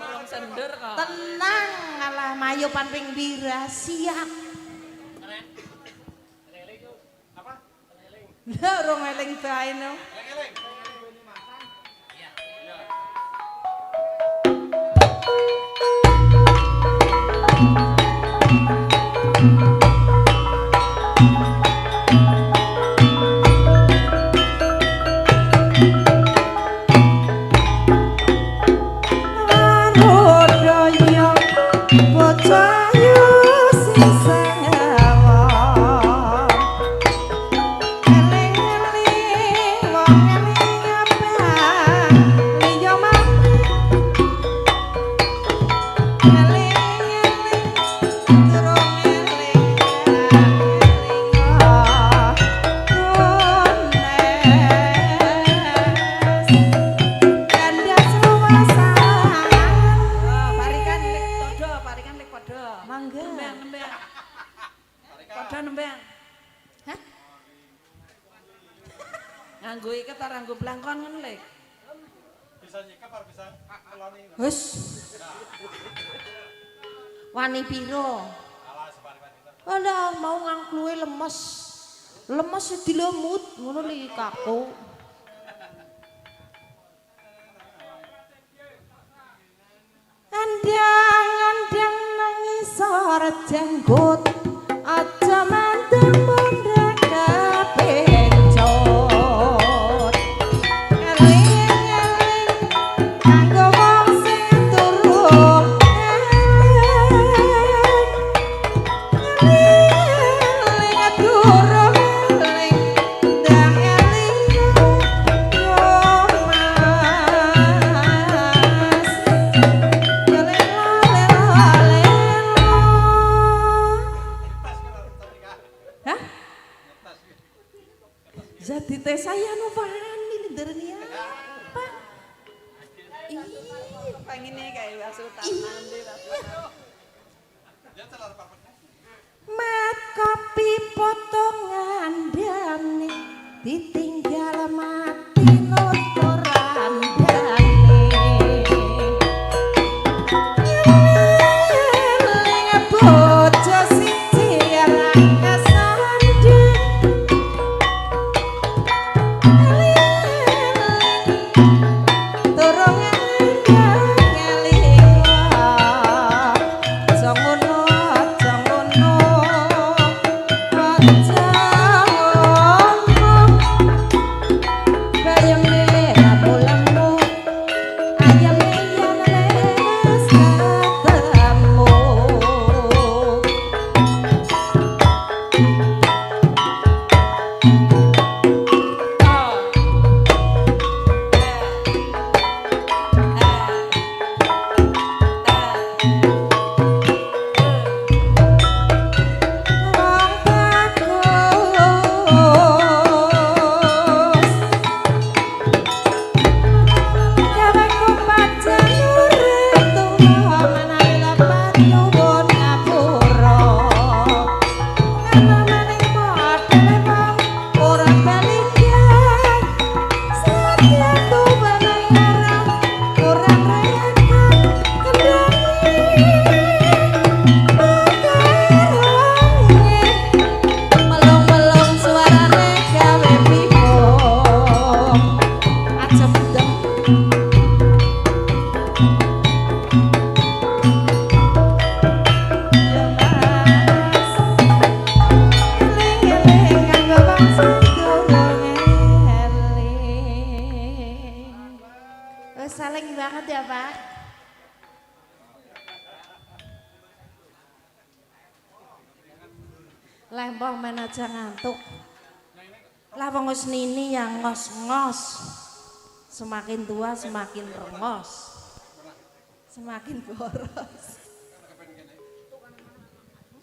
Urung sendur kok. Tenang alah mayupan ping pira siap. Apa? Lah urung eling bae no. Eling. Nganggo iket ta nganggo blangkon ngono lek. Bisa nyekap arep bisa ngeloni. Hus. Wani piro? Alah separi-pari. Alah mau ngangkluwe lemes. Lemes ya dilemut ngono iki kaku. Andang-andang nangisor jenggot aja manteng mundhe kepencut. Eling-eling kanggo wong sing durung eling durung eling ndang eling yo Hah? Jadi teh saya nu wani ndereni apa? Ih, Pengen nih kayak bakso taman deh bakso. Ya telar papetnya. mat kopi potongan dane ditinggal mati nuturan dane. Nyeling bojo siji arang kasanding. Turung eling aja ngono aja ngono aja ngono bayang lele pulanmu ayam yang les ketemu wong bagus gaweku pancen urip tuwa menawi lepat nyuwun ngapura karena maning modele wong ora balikan satya tuwa ngarang ora rekan kendali melong-melong suarane gawe bingung aja mendem ya mas eling-eling kanggo bangsa durung eling saling banget ya Pak. Lempong men aja ngantuk. Lah wong wis nini yang ngos-ngos. Semakin tua semakin rengos. Semakin boros.